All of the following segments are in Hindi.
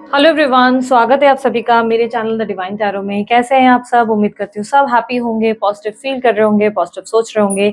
हेलो एवरीवन, स्वागत है आप सभी का मेरे चैनल द डिवाइन टैरो में। कैसे हैं आप सब? उम्मीद करती हूँ सब हैप्पी होंगे, पॉजिटिव फील कर रहे होंगे, पॉजिटिव सोच रहे होंगे।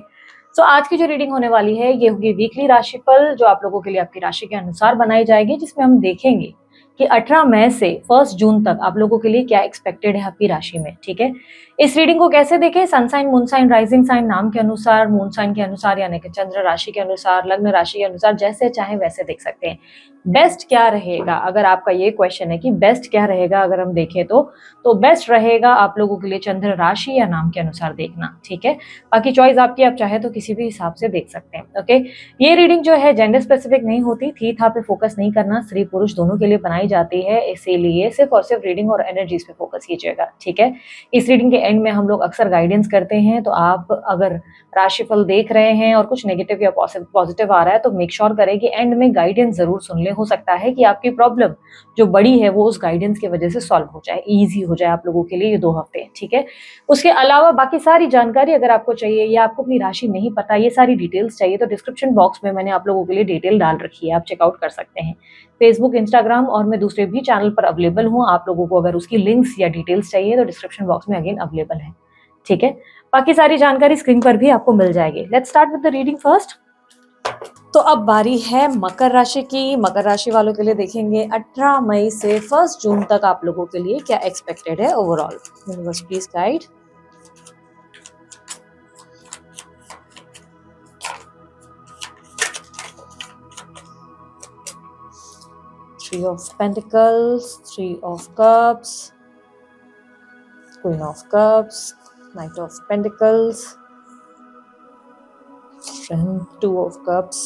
आज की जो रीडिंग होने वाली है ये होगी वीकली राशिफल, जो आप लोगों के लिए आपकी राशि के अनुसार बनाई जाएगी, जिसमें हम देखेंगे कि 18 मई से 1 जून तक आप लोगों के लिए क्या एक्सपेक्टेड है आपकी राशि में। ठीक है, इस रीडिंग को कैसे देखें? Sun sign, moon sign, rising sign, नाम के अनुसार, मून साइन के अनुसार यानी कि चंद्र राशि के अनुसार, लग्न राशि के अनुसार, जैसे चाहे वैसे देख सकते हैं। बेस्ट क्या रहेगा, अगर आपका ये क्वेश्चन है कि बेस्ट क्या रहेगा अगर हम देखें तो बेस्ट रहेगा आप लोगों के लिए चंद्र राशि या नाम के अनुसार देखना। ठीक है, बाकी चॉइस आपकी, आप चाहे तो किसी भी हिसाब से देख सकते हैं। ओके, ये रीडिंग जो है जेंडर स्पेसिफिक नहीं होती, थी था पे फोकस नहीं करना, स्त्री पुरुष दोनों के लिए बनाई जाती है, इसीलिए सिर्फ और सिर्फ रीडिंग और एनर्जीज पे फोकस कीजिएगा। ठीक है, इस रीडिंग के एंड में हम लोग अक्सर गाइडेंस करते हैं, तो आप अगर राशिफल देख रहे हैं और कुछ नेगेटिव या पॉजिटिव आ रहा है तो मेक श्योर करें कि एंड में गाइडेंस जरूर सुन ले। हो सकता है कि आपकी प्रॉब्लम जो बड़ी है वो उस गाइडेंस की वजह से सॉल्व हो जाए, इजी हो जाए आप लोगों के लिए ये 2 हफ्ते। ठीक है, उसके अलावा बाकी सारी जानकारी अगर आपको चाहिए या आपको अपनी राशि नहीं पता, ये सारी डिटेल्स चाहिए, तो डिस्क्रिप्शन बॉक्स में मैंने आप लोगों के लिए डिटेल डाल रखी है, आप चेकआउट कर सकते हैं। फेसबुक, इंस्टाग्राम और मैं दूसरे भी चैनल पर अवेलेबल हूँ, आप लोगों को अगर उसकी लिंक्स या डिटेल्स चाहिए तो डिस्क्रिप्शन बॉक्स में अगेन अवेलेबल है। ठीक है, बाकी सारी जानकारी स्क्रीन पर भी आपको मिल जाएगी। Let's start with the reading first. तो अब बारी है मकर राशि की। मकर राशि वालों के लिए देखेंगे 18 मई से 1 जून तक आप लोगों के लिए क्या एक्सपेक्टेड है overall. Universe please guide. Three of Pentacles, Three of Cups, Queen of Cups, Knight of Pentacles, Strength, Two of Cups।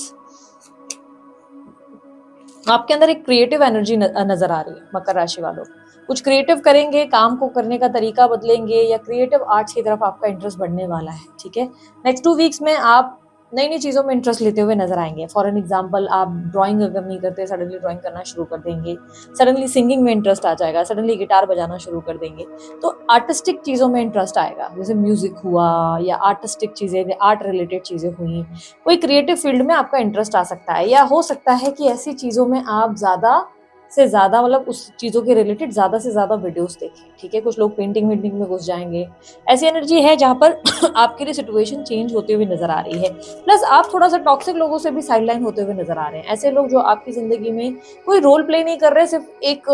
आपके अंदर एक क्रिएटिव एनर्जी नजर आ रही है मकर राशि वालों। कुछ क्रिएटिव करेंगे, काम को करने का तरीका बदलेंगे या क्रिएटिव आर्ट्स की तरफ आपका इंटरेस्ट बढ़ने वाला है। ठीक है, नेक्स्ट 2 वीक्स में आप नई नई चीज़ों में इंटरेस्ट लेते हुए नजर आएंगे। फॉर एन एग्जाम्पल, आप ड्राइंग अगर नहीं करते, सडनली ड्राइंग करना शुरू कर देंगे, सडनली सिंगिंग में इंटरेस्ट आ जाएगा, सडनली गिटार बजाना शुरू कर देंगे। तो आर्टिस्टिक चीज़ों में इंटरेस्ट आएगा, जैसे म्यूजिक हुआ या आर्टिस्टिक चीज़ें, आर्ट रिलेटेड चीज़ें हुई, कोई क्रिएटिव फील्ड में आपका इंटरेस्ट आ सकता है। या हो सकता है कि ऐसी चीज़ों में आप ज़्यादा से ज़्यादा, मतलब उस चीज़ों के रिलेटेड ज़्यादा से ज़्यादा वीडियोस देखें। ठीक है, कुछ लोग पेंटिंग वेंटिंग में घुस जाएंगे। ऐसी एनर्जी है जहाँ पर आपके लिए सिचुएशन चेंज होते हुए नजर आ रही है। प्लस आप थोड़ा सा टॉक्सिक लोगों से भी साइडलाइन होते हुए नजर आ रहे हैं। ऐसे लोग जो आपकी जिंदगी में कोई रोल प्ले नहीं कर रहे, सिर्फ एक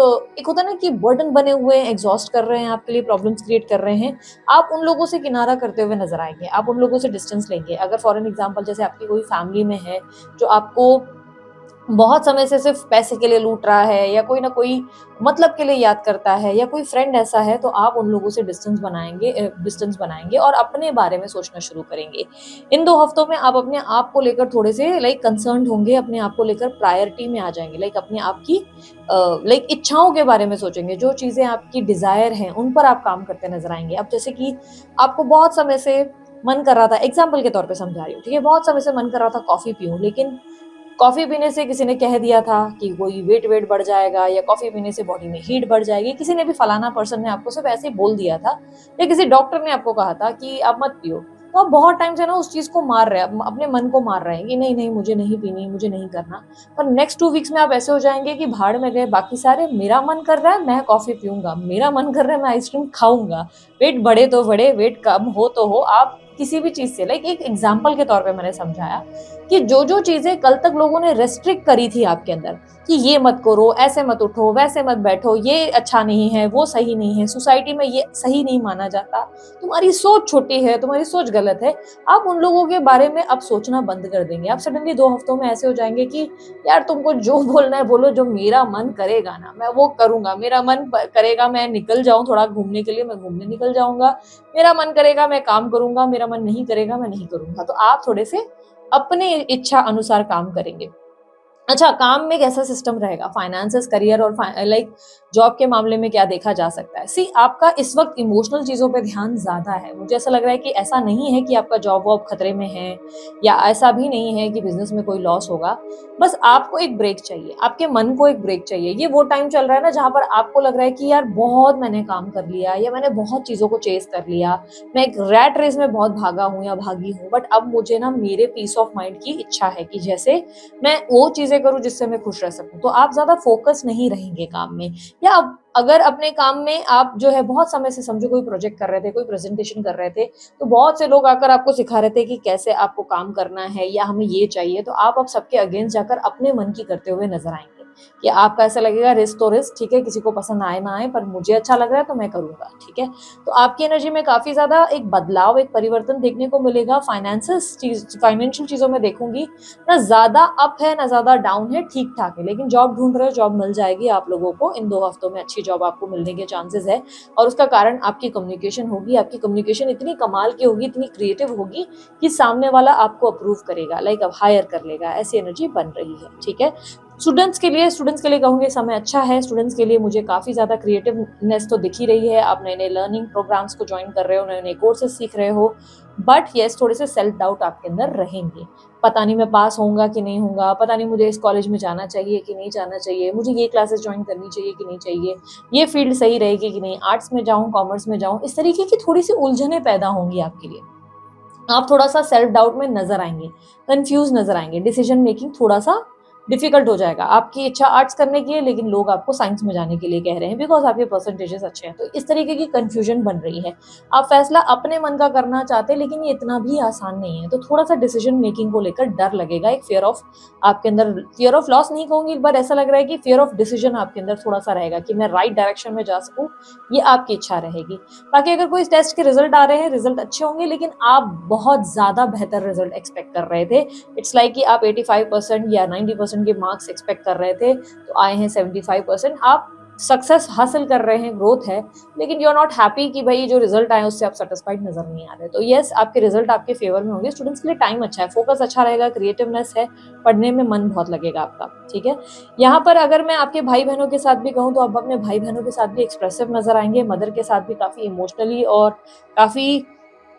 होता है ना कि बर्डन बने हुए हैं, एग्जॉस्ट कर रहे हैं, आपके लिए प्रॉब्लम्स क्रिएट कर रहे हैं, आप उन लोगों से किनारा करते हुए नजर आएंगे, आप उन लोगों से डिस्टेंस लेंगे। अगर फॉर एन एग्जाम्पल जैसे आपकी कोई फैमिली में है जो आपको बहुत समय से सिर्फ पैसे के लिए लूट रहा है या कोई ना कोई मतलब के लिए याद करता है, या कोई फ्रेंड ऐसा है, तो आप उन लोगों से डिस्टेंस बनाएंगे और अपने बारे में सोचना शुरू करेंगे। इन 2 हफ्तों में आप अपने आप को लेकर थोड़े से कंसर्न होंगे, अपने आप को लेकर प्रायोरिटी में आ जाएंगे, अपने आप की इच्छाओं के बारे में सोचेंगे, जो चीजें आपकी डिजायर हैं उन पर आप काम करते नजर आएंगे। अब जैसे कि आपको बहुत समय से मन कर रहा था, एग्जाम्पल के तौर पे समझा रही हूँ, ठीक है, बहुत समय से मन कर रहा था कॉफी पीऊं, लेकिन कॉफी पीने से किसी ने कह दिया था कि कोई वेट वेट बढ़ जाएगा या कॉफी पीने से बॉडी में हीट बढ़ जाएगी, किसी ने भी, फलाना पर्सन ने आपको सिर्फ ऐसे ही बोल दिया था, या किसी डॉक्टर ने आपको कहा था कि आप मत पियो, तो आप बहुत टाइम से ना उस चीज को मार रहे हैं, अपने मन को मार रहे हैं कि नहीं नहीं मुझे नहीं पीनी, मुझे नहीं करना। पर नेक्स्ट 2 वीक्स में आप ऐसे हो जाएंगे कि भाड़ में गए बाकी सारे, मेरा मन कर रहा है मैं कॉफी पीऊंगा, मेरा मन कर रहा है मैं आइसक्रीम खाऊंगा, वेट बढ़े तो बढ़े, वेट कम हो तो हो। आप किसी भी चीज से, एक एग्जाम्पल के तौर पे मैंने समझाया कि जो जो चीजें कल तक लोगों ने रेस्ट्रिक्ट करी थी आपके अंदर कि ये मत करो, ऐसे मत उठो, वैसे मत बैठो, ये अच्छा नहीं है, वो सही नहीं है, सोसाइटी में ये सही नहीं माना जाता, तुम्हारी सोच छोटी है, तुम्हारी सोच गलत है, आप उन लोगों के बारे में अब सोचना बंद कर देंगे। आप सडनली 2 हफ्तों में ऐसे हो जाएंगे कि यार तुमको जो बोलना है बोलो, जो मेरा मन करेगा ना मैं वो करूंगा, मेरा मन करेगा मैं निकल जाऊं थोड़ा घूमने के लिए, मैं घूमने निकल जाऊंगा, मेरा मन करेगा मैं काम करूंगा, मेरा मन नहीं करेगा मैं नहीं करूंगा। तो आप थोड़े से अपने इच्छा अनुसार काम करेंगे। अच्छा, काम में कैसा सिस्टम रहेगा, फाइनेंसेस, करियर और जॉब के मामले में क्या देखा जा सकता है? सी, आपका इस वक्त इमोशनल चीजों पे ध्यान ज्यादा है। मुझे ऐसा लग रहा है कि ऐसा नहीं है कि आपका जॉब वॉब खतरे में है, या ऐसा भी नहीं है कि बिजनेस में कोई लॉस होगा। बस आपको एक ब्रेक चाहिए, आपके मन को एक ब्रेक चाहिए। ये वो टाइम चल रहा है ना जहां पर आपको लग रहा है कि यार बहुत मैंने काम कर लिया, या मैंने बहुत चीजों को चेस कर लिया, मैं एक रैट रेस में बहुत भागा हूँ या भागी हूँ, बट अब मुझे ना मेरे पीस ऑफ माइंड की इच्छा है कि जैसे मैं वो चीजें कैसे करूँ जिससे मैं खुश रह सकूँ। तो आप ज़्यादा फ़ोकस नहीं रहेंगे काम में, या अगर अपने काम में आप जो है बहुत समय से समझो कोई प्रोजेक्ट कर रहे थे, कोई प्रेज़ेंटेशन कर रहे थे, तो बहुत से लोग आकर आपको सिखा रहे थे कि कैसे आपको काम करना है या हमें ये चाहिए, तो आप अब सबके अगेंस्ट जाकर अपने मन की करते हुए नज़र आएँगे। कि आपका ऐसा लगेगा रिस्क तो रिस्क, ठीक है, किसी को पसंद आए ना आए, पर मुझे अच्छा लग रहा है तो मैं करूँगा, ठीक है। तो आपकी एनर्जी में काफ़ी ज़्यादा एक बदलाव, एक परिवर्तन देखने को मिलेगा। फाइनेंशियल चीज़ों में देखूँगी, ना ज़्यादा अप है, ना ज़्यादा डाउन है, ठीक-ठाक है। लेकिन जॉब ढूँढ रहे हो, जॉब मिल जाएगी आप लोगों को। इन 2 हफ्तों में अच्छी जॉब आपको मिलने के चांसेस है, और उसका कारण आपकी कम्युनिकेशन होगी। आपकी कम्युनिकेशन इतनी कमाल की होगी, इतनी क्रिएटिव होगी कि सामने वाला आपको अप्रूव करेगा, लाइक अब हायर कर लेगा। ऐसी एनर्जी बन रही है, ठीक है। स्टूडेंट्स के लिए कहूँगी समय अच्छा है। स्टूडेंट्स के लिए मुझे काफ़ी ज़्यादा क्रिएटिवनेस तो दिख ही रही है। आप नए-नए लर्निंग प्रोग्राम्स को जॉइन कर रहे हो, नए-नए कोर्सेज़ सीख रहे हो, बट येस थोड़े से सेल्फ डाउट आपके अंदर रहेंगे। पता नहीं मैं पास होऊँगा कि नहीं होऊँगा, पता नहीं मुझे इस कॉलेज में जाना चाहिए कि नहीं जाना चाहिए, मुझे ये क्लासेस जॉइन करनी चाहिए कि नहीं चाहिए, ये फील्ड सही रहेगी कि नहीं, आर्ट्स में जाऊँ, कॉमर्स में जाऊँ, इस तरीके की थोड़ी-सी उलझनें पैदा होंगी आपके लिए। आप थोड़ा-सा सेल्फ डाउट में नज़र आएँगे, कन्फ्यूज़ नज़र आएँगे, डिसीजन मेकिंग थोड़ा-सा डिफ़िकल्ट हो जाएगा। आपकी इच्छा आर्ट्स करने की है, लेकिन लोग आपको साइंस में जाने के लिए कह रहे हैं बिकॉज़ आपके परसेंटेजेस अच्छे हैं। तो इस तरीके की कन्फ्यूजन बन रही है। आप फैसला अपने मन का करना चाहते हैं, लेकिन ये इतना भी आसान नहीं है। तो थोड़ा-सा डिसीजन मेकिंग को लेकर डर लगेगा, एक फ़ियर ऑफ लॉस नहीं कहूँगी, पर ऐसा लग रहा है कि फ़ियर ऑफ डिसीजन आपके अंदर थोड़ा-सा रहेगा कि मैं राइट डायरेक्शन में जा सकूँ, ये आपकी इच्छा रहेगी। बाकी अगर कोई टेस्ट के रिजल्ट आ रहे हैं, रिजल्ट अच्छे होंगे, लेकिन आप बहुत ज़्यादा बेहतर रिजल्ट एक्सपेक्ट कर रहे थे। इट्स लाइक कि आप 85% या 90% के मार्क्स एक्सपेक्ट कर रहे थे, तो आए हैं 75%। आप सक्सेस हासिल कर रहे हैं, ग्रोथ है, लेकिन यू आर नॉट हैप्पी कि भाई जो रिजल्ट आए उससे आप सैटिस्फाइड नजर नहीं आ रहे। तो येस, आपके रिजल्ट आपके फेवर में होंगे। स्टूडेंट्स के लिए टाइम अच्छा है, फोकस अच्छा रहेगा, क्रिएटिवनेस है, पढ़ने में मन बहुत लगेगा आपका, ठीक है। यहाँ पर अगर मैं आपके भाई बहनों के साथ भी कहूँ, तो आप अपने भाई बहनों के साथ भी एक्सप्रेसिव नजर आएंगे, मदर के साथ भी काफी इमोशनली और काफी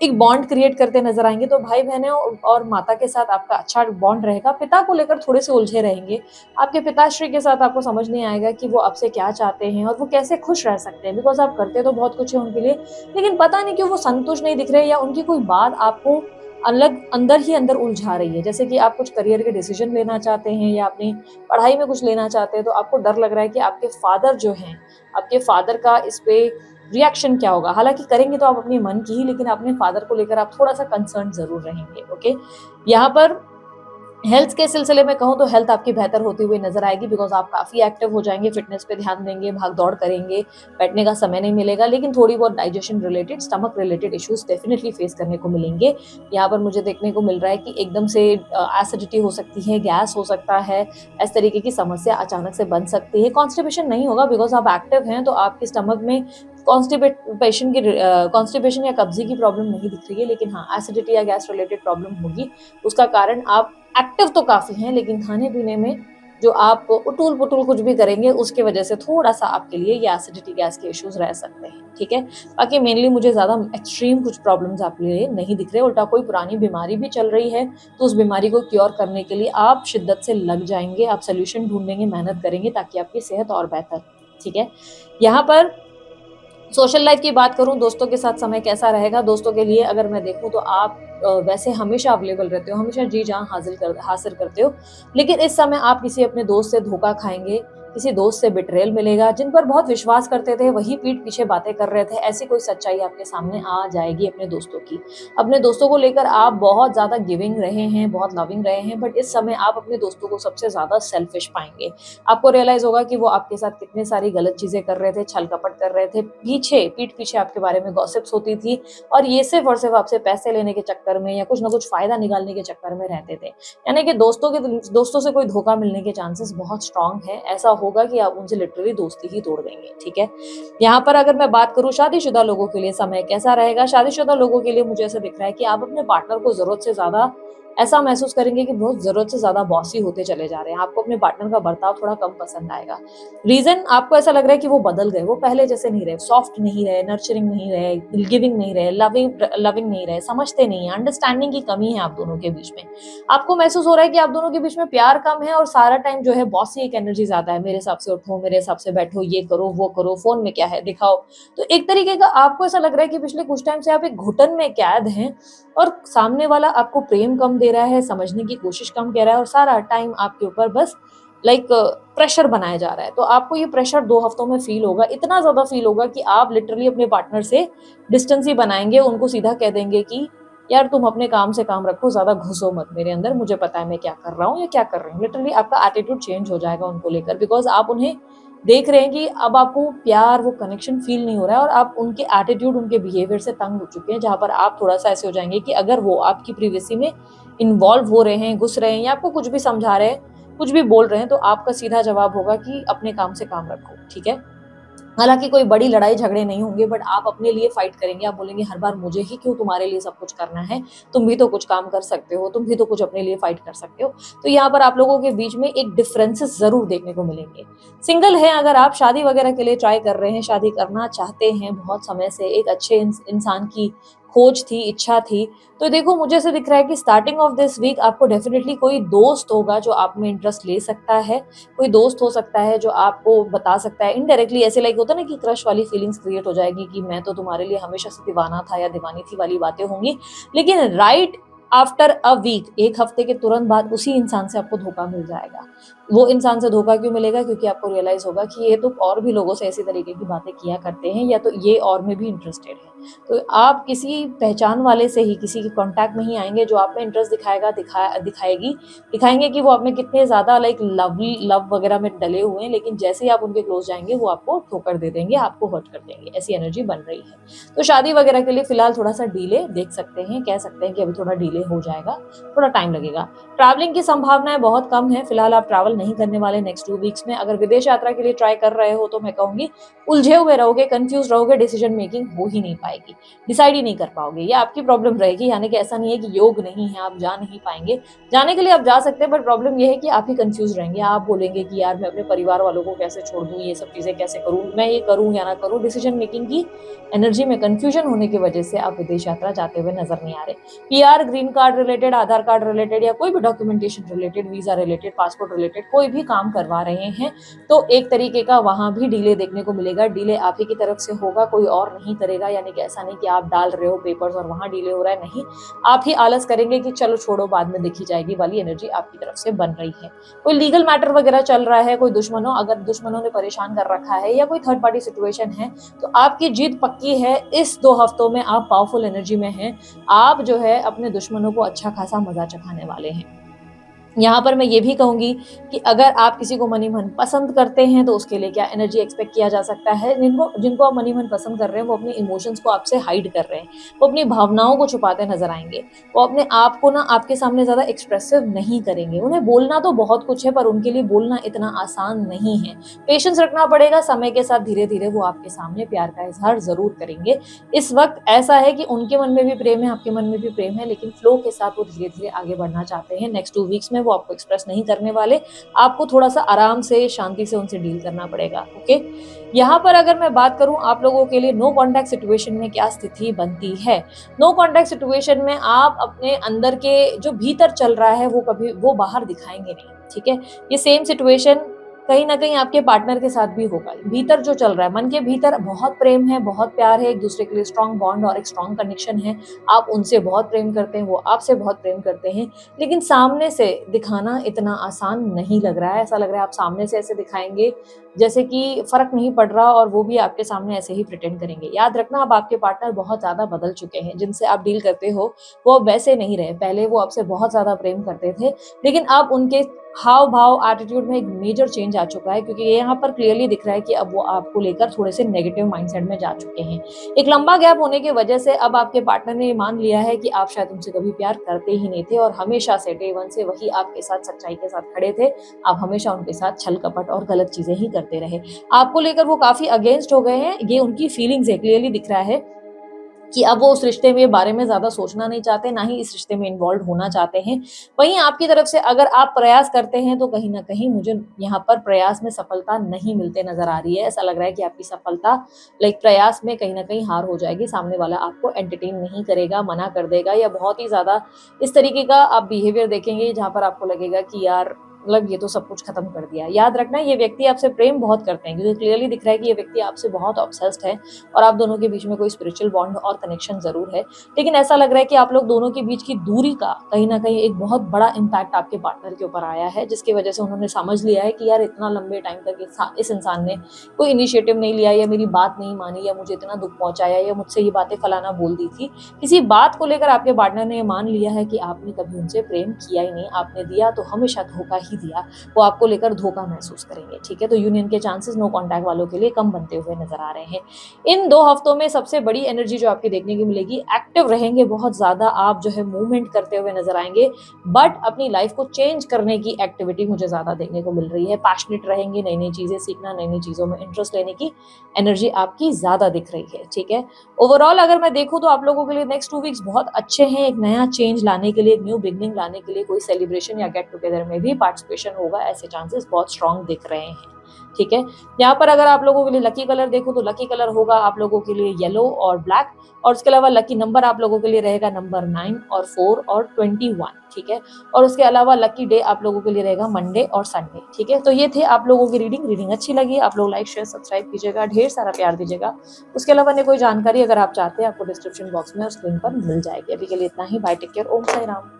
एक बॉन्ड क्रिएट करते नजर आएंगे। तो भाई बहनों और माता के साथ आपका अच्छा बॉन्ड रहेगा। पिता को लेकर थोड़े से उलझे रहेंगे। आपके पिताश्री के साथ आपको समझ नहीं आएगा कि वो आपसे क्या चाहते हैं और वो कैसे खुश रह सकते हैं, बिकॉज आप करते तो बहुत कुछ है उनके लिए, लेकिन पता नहीं क्यों वो संतुष्ट नहीं दिख रहे, या उनकी कोई बात आपको अलग अंदर ही अंदर उलझा रही है। जैसे कि आप कुछ करियर के डिसीजन लेना चाहते हैं या अपनी पढ़ाई में कुछ लेना चाहते हैं, तो आपको डर लग रहा है कि आपके फादर जो हैं, आपके फादर का इस पे रिएक्शन क्या होगा। हालांकि करेंगे तो आप अपने मन की ही, लेकिन अपने फादर को लेकर आप थोड़ा सा कंसर्न जरूर रहेंगे। ओके, यहाँ पर हेल्थ के सिलसिले में कहूँ तो हेल्थ आपकी बेहतर होती हुई नजर आएगी, बिकॉज आप काफी एक्टिव हो जाएंगे, फिटनेस पे ध्यान देंगे, भाग दौड़ करेंगे, बैठने का समय नहीं मिलेगा, लेकिन थोड़ी बहुत digestion related, stomach related issues definitely face करने को मिलेंगे। यहाँ पर मुझे देखने को मिल रहा है कि एकदम से एसिडिटी हो सकती है, गैस हो सकता है, इस तरीके की समस्या अचानक से बन सकती है। कॉन्स्टिपेशन नहीं होगा बिकॉज आप एक्टिव हैं, तो आपके स्टमक में कॉन्स्टिपेशन या कब्जे की प्रॉब्लम नहीं दिख रही है, लेकिन हाँ एसिडिटी या गैस रिलेटेड प्रॉब्लम होगी। उसका कारण आप एक्टिव तो काफी हैं, लेकिन खाने पीने में जो आप उटूल पुटूल कुछ भी करेंगे उसके वजह से थोड़ा सा आपके लिए ये एसिडिटी गैस के इश्यूज रह सकते हैं, ठीक है। बाकी मेनली मुझे ज्यादा एक्सट्रीम कुछ प्रॉब्लम्स आपके लिए नहीं दिख रहे। उल्टा कोई पुरानी बीमारी भी चल रही है, तो उस बीमारी को क्योर करने के लिए आप शिद्दत से लग जाएंगे, आप सोल्यूशन ढूंढेंगे, मेहनत करेंगे ताकि आपकी सेहत और बेहतर, ठीक है। यहाँ पर सोशल लाइफ की बात करूं, दोस्तों के साथ समय कैसा रहेगा। दोस्तों के लिए अगर मैं देखूं तो आप वैसे हमेशा अवेलेबल रहते हो, हमेशा जी जान हासिल करते हो, लेकिन इस समय आप किसी अपने दोस्त से धोखा खाएंगे, किसी दोस्त से बिट्रेयल मिलेगा। जिन पर बहुत विश्वास करते थे वही पीठ पीछे बातें कर रहे थे, ऐसी कोई सच्चाई आपके सामने आ जाएगी अपने दोस्तों की। अपने दोस्तों को लेकर आप बहुत ज्यादा गिविंग रहे हैं, बहुत लविंग रहे हैं, बट इस समय आप अपने दोस्तों को सबसे ज्यादा सेल्फिश पाएंगे। आपको रियलाइज होगा कि वो आपके साथ कितने सारी गलत चीजें कर रहे थे, छल कपट कर रहे थे, पीठ पीछे आपके बारे में गॉसिप्स होती थी, और ये सिर्फ और सिर्फ आपसे पैसे लेने के चक्कर में या कुछ ना कुछ फायदा निकालने के चक्कर में रहते थे। यानी कि दोस्तों से कोई धोखा मिलने के चांसेस बहुत स्ट्रांग है। ऐसा होगा कि आप उनसे लिटरली दोस्ती ही तोड़ देंगे, ठीक है। यहाँ पर अगर मैं बात करूँ शादीशुदा लोगों के लिए समय कैसा रहेगा। शादीशुदा लोगों के लिए मुझे ऐसा दिख रहा है कि आप अपने पार्टनर को जरूरत से ज्यादा ऐसा महसूस करेंगे कि बहुत जरूरत से ज्यादा बॉसी होते चले जा रहे हैं। आपको अपने पार्टनर का बर्ताव थोड़ा कम पसंद आएगा। रीजन, आपको ऐसा लग रहा है कि वो बदल गए, वो पहले जैसे नहीं रहे, सॉफ्ट नहीं रहे, नर्चरिंग नहीं रहे, गिविंग नहीं रहे, लविंग नहीं रहे, समझते नहीं है, अंडरस्टैंडिंग की कमी है आप दोनों के बीच में। आपको महसूस हो रहा है कि आप दोनों के बीच में प्यार कम है और सारा टाइम जो है बॉसी एक एनर्जी ज्यादा है। मेरे हिसाब से उठो, मेरे हिसाब से बैठो, ये करो वो करो, फोन में क्या है दिखाओ। तो एक तरीके का आपको ऐसा लग रहा है कि पिछले कुछ टाइम से आप एक घुटन में कैद हैं, और सामने वाला आपको प्रेम कम दे रहा है, समझने की कोशिश कम कर रहा है और सारा टाइम आपके ऊपर बस लाइक प्रेशर बनाया जा रहा है। तो आपको ये प्रेशर 2 हफ्तों में फ़ील होगा, इतना ज़्यादा फ़ील होगा कि आप लिटरली अपने पार्टनर से डिस्टेंस ही बनाएँगे, उनको सीधा कह देंगे कि यार तुम अपने काम से काम रखो, ज़्यादा घुसो मत मेरे अंदर, मुझे पता है मैं क्या कर रहा हूँ या क्या कर रही हूँ। लिटरली आपका एटीट्यूड चेंज हो जाएगा उनको लेकर, बिकॉज़ आप उन्हें देख रहे हैं कि अब आपको प्यार, वो कनेक्शन फ़ील नहीं हो रहा है और आप उनके एटीट्यूड, उनके बिहेवियर से तंग हो चुके हैं, जहाँ पर आप थोड़ा-सा ऐसे हो जाएँगे कि अगर वो आपकी प्राइवेसी में इन्वॉल्व हो रहे हैं, घुस रहे हैं या आपको कुछ भी समझा रहे हैं, कुछ भी बोल रहे हैं, तो आपका सीधा जवाब होगा कि अपने काम से काम रखो, ठीक है? हालाँकि कोई बड़ी लड़ाई झगड़े नहीं होंगे, बट आप अपने लिए फाइट करेंगे, आप बोलेंगे हर बार मुझे ही क्यों तुम्हारे लिए सब कुछ करना है, तुम भी तो कुछ काम कर सकते हो, तुम भी तो कुछ अपने लिए फाइट कर सकते हो। तो यहाँ पर आप लोगों के बीच में एक डिफरेंसेस ज़रूर देखने को मिलेंगे। सिंगल हैं अगर आप, शादी वगैरह के लिए ट्राई कर रहे हैं, शादी करना चाहते हैं बहुत समय से, एक अच्छे इंसान की खोज थी, इच्छा थी, तो देखो मुझे ऐसे दिख रहा है कि स्टार्टिंग ऑफ दिस वीक आपको डेफिनिटली कोई दोस्त होगा जो आप में इंटरेस्ट ले सकता है। कोई दोस्त हो सकता है जो आपको बता सकता है इनडायरेक्टली, ऐसे लाइक होता है ना कि क्रश वाली फीलिंग्स क्रिएट हो जाएगी कि मैं तो तुम्हारे लिए हमेशा से दीवाना था या दीवानी थी वाली बातें होंगी। लेकिन राइट आफ्टर अ वीक, 1 हफ्ते के तुरंत बाद उसी इंसान से आपको धोखा मिल जाएगा। वो इंसान से धोखा क्यों मिलेगा? क्योंकि आपको रियलाइज़ होगा कि ये तो और भी लोगों से इसी तरीके की बातें किया करते हैं या तो ये और में भी इंटरेस्टेड है। तो आप किसी पहचान वाले से ही, किसी के कॉन्टैक्ट में ही आएँगे जो आप में इंटरेस्ट दिखाएगा, दिखाएँगे कि वो आप में कितने ज़्यादा लाइक लव वगैरह में डले हुए हैं, लेकिन जैसे ही आप उनके क्लोज़ जाएँगे वो आपको ठोकर दे देंगे, आपको हर्ट कर देंगे। ऐसी एनर्जी बन रही है। तो शादी वगैरह के लिए फ़िलहाल थोड़ा-सा डिले देख सकते हैं, कह सकते हैं कि अभी थोड़ा डिले हो जाएगा, थोड़ा टाइम लगेगा। ट्रैवलिंग की संभावनाएँ बहुत कम हैं, फ़िलहाल आप ट्रैवल नहीं करने वाले नेक्स्ट 2 वीक्स में। अगर विदेश यात्रा के लिए ट्राई कर रहे हो तो मैं कहूँगी उलझे हुए रहोगे, कन्फ्यूज़ रहोगे, डिसीज़न मेकिंग हो ही नहीं पाएगी, डिसाइड ही नहीं कर पाओगे। ये आपकी प्रॉब्लम रहेगी, यानी कि ऐसा नहीं है कि योग नहीं है, आप जा नहीं पाएँगे। जाने के लिए आप जा सकते हैं, बट प्रॉब्लम ये है कि आप ही कन्फ्यूज़ रहेंगे। आप बोलेंगे कि यार मैं अपने परिवार वालों को कैसे छोड़ दूँ, ये सब चीज़ें कैसे करूँ, मैं ये करूँ या ना करूँ। डिसीज़न मेकिंग की एनर्जी में कन्फ्यूजन होने की वजह से आप विदेश यात्रा जाते हुए नज़र नहीं आ रहे। पीआर, ग्रीन कार्ड रिलेटेड, आधार कार्ड रिलेटेड या कोई भी documentation related, visa related, passport related कोई भी काम करवा रहे हैं, तो एक तरीके का वहाँ भी डिले देखने को मिलेगा। डिले आप ही की तरफ से होगा, कोई और नहीं करेगा, यानी कि ऐसा नहीं कि आप डाल रहे हो पेपर्स और वहाँ डिले हो रहा है, नहीं। आप ही आलस करेंगे कि चलो छोड़ो बाद में देखी जाएगी वाली एनर्जी आपकी तरफ से बन रही है। कोई लीगल मैटर वगैरह चल रहा है, कोई अगर दुश्मनों ने परेशान कर रखा है या कोई थर्ड पार्टी सिचुएशन है, तो आपकी जीत पक्की है। इस 2 हफ्तों में आप पावरफुल एनर्जी में हैं। आप जो है अपने दुश्मनों को अच्छा खासा मज़ा चखाने वाले हैं। यहाँ पर मैं ये भी कहूँगी कि अगर आप किसी को मनी-मन पसंद करते हैं, तो उसके लिए क्या एनर्जी एक्सपेक्ट किया जा सकता है। जिनको आप मनी-मन पसंद कर रहे हैं, वो अपने इमोशंस को आपसे हाइड कर रहे हैं। वो अपनी भावनाओं को छुपाते नज़र आएँगे। वो अपने आप को ना आपके सामने ज़्यादा एक्सप्रेसिव नहीं करेंगे। उन्हें बोलना तो बहुत कुछ है, पर उनके लिए बोलना इतना आसान नहीं है। पेशेंस रखना पड़ेगा, समय के साथ धीरे-धीरे वो आपके सामने प्यार का इज़हार ज़रूर करेंगे। इस वक़्त ऐसा है कि उनके मन में भी प्रेम है, आपके मन में भी प्रेम है, लेकिन फ्लो के साथ वो धीरे-धीरे आगे बढ़ना चाहते हैं। नेक्स्ट 2 वीक्स में वो आपको एक्सप्रेस नहीं करने वाले। आपको थोड़ा-सा आराम से, शांति से उनसे डील करना पड़ेगा, ओके? यहाँ पर अगर मैं बात करूँ आप लोगों के लिए नो कॉन्टैक्ट सिचुएशन में क्या स्थिति बनती है। नो कॉन्टैक्ट सिचुएशन में आप अपने अंदर के जो भीतर चल रहा है वो बाहर दिखाएँगे नहीं, ठीक है? ये सेम सिचुएशन कहीं न कहीं आपके पार्टनर के साथ भी होगा। भीतर जो चल रहा है, मन के भीतर बहुत प्रेम है, बहुत प्यार है, एक-दूसरे के लिए स्ट्रॉन्ग बॉन्ड और एक स्ट्रॉन्ग कनेक्शन है। आप उनसे बहुत प्रेम करते हैं, वो आपसे बहुत प्रेम करते हैं, लेकिन सामने से दिखाना इतना आसान नहीं लग रहा है। ऐसा लग रहा है आप सामने से ऐसे दिखाएँगे जैसे कि फ़र्क नहीं पड़ रहा और वो भी आपके सामने ऐसे ही प्रिटेंड करेंगे। याद रखना अब आपके पार्टनर बहुत ज़्यादा बदल चुके हैं, जिनसे आप डील करते हो वो अब वैसे नहीं रहे। पहले वो आपसे बहुत ज़्यादा प्रेम करते थे, लेकिन अब उनके हाव-भाव, एटीट्यूड में एक मेजर चेंज आ चुका है, क्योंकि ये यहाँ पर क्लियरली दिख रहा है कि अब वो आपको लेकर थोड़े-से नेगेटिव माइंडसेट में जा चुके हैं। एक लंबा गैप होने की वजह से अब आपके पार्टनर ने ये मान लिया है कि आप शायद उनसे कभी प्यार करते ही नहीं थे और हमेशा से डे 1 से वही आपके साथ सच्चाई के साथ खड़े थे। आप हमेशा उनके साथ छल-कपट और गलत चीज़ें ही करते रहे। आपको लेकर वो काफ़ी अगेंस्ट हो गए हैं, ये उनकी फीलिंग्स है, क्लियरली दिख रहा है कि अब वो उस रिश्ते में बारे में ज़्यादा सोचना नहीं चाहते, ना ही इस रिश्ते में इन्वॉल्व होना चाहते हैं। वहीं आपकी तरफ से अगर आप प्रयास करते हैं, तो कहीं न कहीं मुझे यहाँ पर प्रयास में सफलता नहीं मिलते नज़र आ रही है। ऐसा लग रहा है कि आपकी सफलता लाइक प्रयास में कहीं न कहीं हार हो जाएगी। सामने वाला आपको एंटरटेन नहीं करेगा, मना कर देगा या बहुत ही ज़्यादा इस तरीके का आप बिहेवियर देखेंगे, जहाँ पर आपको लगेगा कि यार मतलब ये तो सब कुछ खत्म कर दिया। याद रखना ये व्यक्ति आपसे प्रेम बहुत करते हैं, क्योंकि क्लियरली दिख रहा है कि ये व्यक्ति आपसे बहुत ऑब्सेस्ड है और आप दोनों के बीच में कोई स्पिरिचुअल बॉन्ड और कनेक्शन जरूर है। लेकिन ऐसा लग रहा है कि आप लोग दोनों के बीच की दूरी का कहीं ना कहीं एक बहुत बड़ा इम्पैक्ट आपके पार्टनर के ऊपर आया है, जिसकी वजह से उन्होंने समझ लिया है कि यार इतना लंबे टाइम तक इस इंसान ने कोई इनिशिएटिव नहीं लिया, या मेरी बात नहीं मानी, या मुझे इतना दुख पहुंचाया, या मुझसे ये बातें फलाना बोल दी थी। किसी बात को लेकर आपके पार्टनर ने मान लिया है कि आपने कभी उनसे प्रेम किया ही नहीं, आपने दिया तो हमेशा धोखा ही दिया। वो आपको लेकर धोखा महसूस करेंगे, ठीक है। तो यूनियन के चांसेस नो कॉन्टैक्ट वालों के लिए कम बनते हुए नजर आ रहे हैं। इन 2 हफ्तों में सबसे बड़ी एनर्जी जो आपकी देखने की मिलेगी, एक्टिव रहेंगे बहुत ज्यादा आप, जो है मूवमेंट करते हुए नजर आएंगे, बट अपनी लाइफ को चेंज करने की एक्टिविटी मुझे ज्यादा देखने को मिल रही है। पैशनेट रहेंगे, नई नई चीजें सीखना, नई नई चीजों में इंटरेस्ट लेने की एनर्जी आपकी ज्यादा दिख रही है, ठीक है। ओवरऑल अगर मैं देखूं तो आप लोगों के लिए नेक्स्ट 2 वीक्स बहुत अच्छे हैं, एक नया चेंज लाने के लिए, एक न्यू बिगनिंग लाने के लिए। कोई सेलिब्रेशन या गेट टुगेदर में भी पार्टिसिपेशन होगा, ऐसे चांसेस बहुत स्ट्रांग दिख रहे हैं, ठीक है। यहाँ पर अगर आप लोगों के लिए लकी कलर देखो तो लकी कलर होगा आप लोगों के लिए येलो और ब्लैक, और उसके अलावा लकी नंबर आप लोगों के लिए रहेगा नंबर 9 और 4 और 21, ठीक है। और उसके अलावा लकी डे आप लोगों के लिए रहेगा मंडे और संडे, ठीक है। तो ये थे आप लोगों की रीडिंग अच्छी लगी आप लोग लाइक शेयर सब्सक्राइब कीजिएगा, ढेर सारा प्यार दीजिएगा। उसके अलावा ने कोई जानकारी अगर आप चाहते हैं आपको डिस्क्रिप्शन बॉक्स में और स्क्रीन पर मिल जाएगी। अभी के लिए इतना ही, बाय, टेक केयर, ओम साई राम।